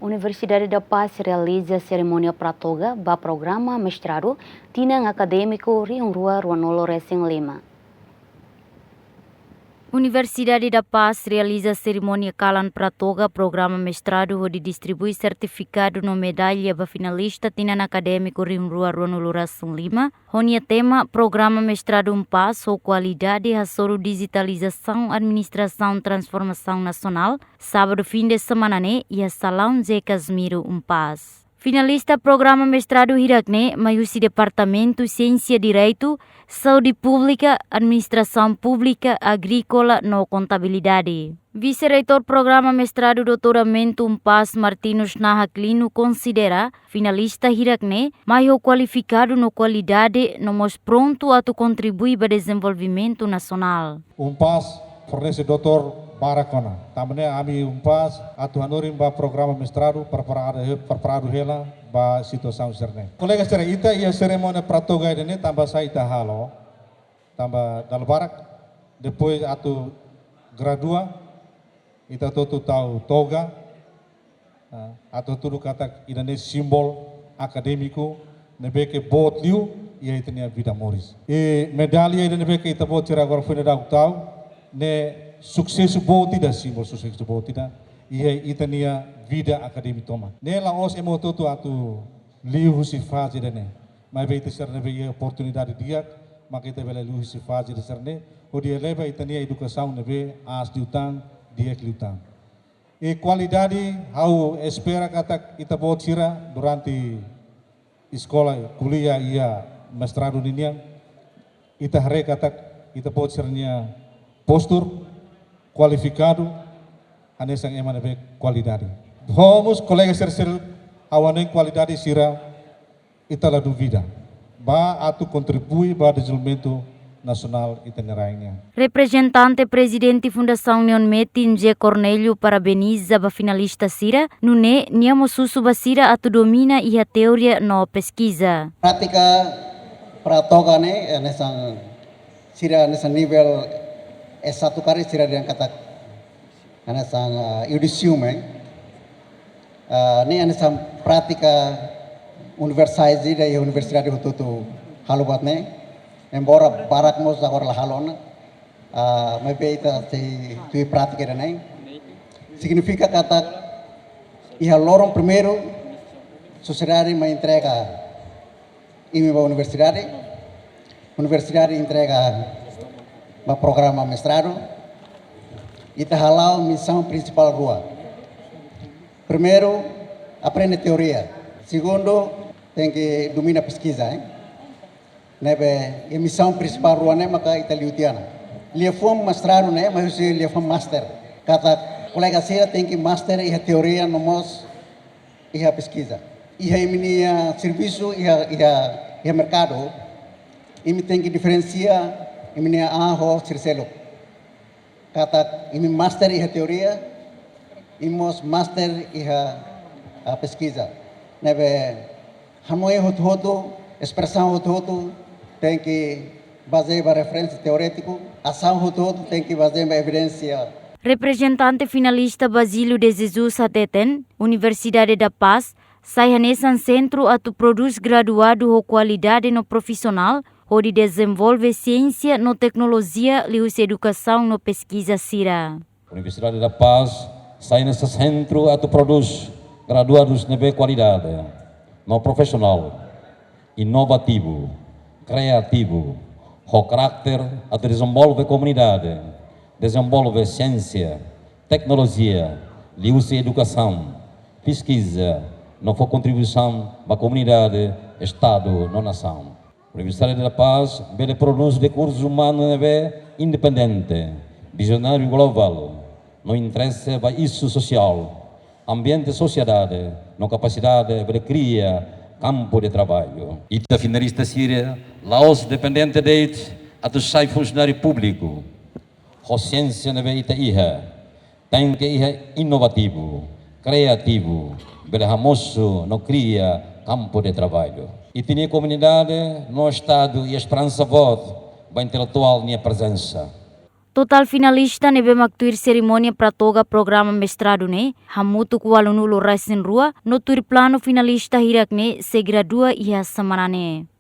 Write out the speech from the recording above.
Universidade da Paz realiza cerimônia pratoga ba programa mestrado tinang acadêmico Rio Rua Ruanolo Racing Lima. Universidade da Paz realiza cerimônia calan pratoga programa mestrado onde distribui certificado no medalha ba finalista tinang acadêmico Rio Rua Ruanolo Racing Lima. Honia tema programa mestrado Paz ou qualidade hasoro digitalização, administração, transformação nacional. Sábado fim de semana e a Salão Zé Casimiro Paz. Finalista programa mestrado Hirakne, maiusi Departamento Ciência Direito, Saúde Pública, Administração Pública, Agrícola no Contabilidade. Vice-reitor programa mestrado doutoramento Paz Martins Nahaklino considera finalista Hirakne maior qualificado no qualidade, no mais pronto a contribuir para o desenvolvimento nacional. Paz fornece doutor Barakona. Também ami Paz atu hanorim ba programa mestrado preparado hela ba situação serne. Colegas serne ita ia cerimônia pratoga ini tambah saya ita halo tambah dalbarak depois atu gradua ita tutu tahu toga atau tudo kata ini simbol akademiko nebeke bot liu ia itania vida moris. E medalha ini nebeke ita bot tira agora foi nedau tahu ne suksesu bom tidak simbol suksesu bom tidak ia itania vida akademik toma nela os emototo atu liu si fase dene mas vai ter serne vai oportunidade dia maka kita bela liu si fase de serne o dia leva itania educação nebe as diutang dia kliutang e qualidade how espera kata kita bot sira durante escola kuliah ia mestrado ninia ita hare kata kita bot sirnya postur qualificado, anesang emana be qualidade. Vamos colegas terceiro awanen qualidade sira itala duvida. Ba atu contribui para o desenvolvimento nacional itinerainya. Representante presidente Fundação União Metin J. Cornélio parabeniza a finalista Sira, nune niamo susu basira atu domina e a teoria no pesquisa. Prática pratoga ne nesang Sira nesang nível S1 kali sira dia kata ana sang judicium ni ana sang pratika universidade da universidade hututu halubat ne embora barak mos agora la halona me beita se tu pratica ne significa kata ia lorong primeiro sociedade me entrega imi ba universidade entrega ba programa mestrado ita halau missão principal rua. Primeiro, aprende teoria. Segundo, tem que dominar pesquisa. Nebe, a missão principal rua né, maka ita liutiana. Lia fom mestrado né, mas lia fom master. Kata colega sira tem que master e a teoria no mos e a pesquisa. E a minha serviço e a mercado. E me tem que diferenciar ini aho sirselo kata ini master iha teoria imos master iha pesquisa nebe hamoi hoto expressão hoto tem que basear referência teórico ação hoto tem que basear evidência. Representante finalista Basílio de Jesus Ateten, Universidade da Paz, sai hanesan centro atu produz graduado com qualidade no profissional onde desenvolve ciência no tecnologia e educação no pesquisa Sira. Universidade da Paz sai nesse centro atu produz graduados de qualidade no profissional, inovativo, criativo, com caráter atu desenvolve comunidade, desenvolve ciência, tecnologia, e educação, pesquisa, no for contribuição para a comunidade, Estado, na nação. Universidade da Paz, bele produz recursos humanos independente, visionário global, no interesse para isso social, ambiente e sociedade, no capacidade de criar campo de trabalho. Ita finalista Síria, Laos dependente de atau sai funcionário público, com ciência ita iha, tem que iha inovativo, criativo, bele hamoso no cria campo de trabalho. E tinha comunidade no Estado e a esperança voto, bem intelectual minha presença. Total finalista nebe maktuir cerimônia pratoga programa mestrado ne, hamutu kualunulo resin rua, notur plano finalista hirak ne se gradua ia semanane.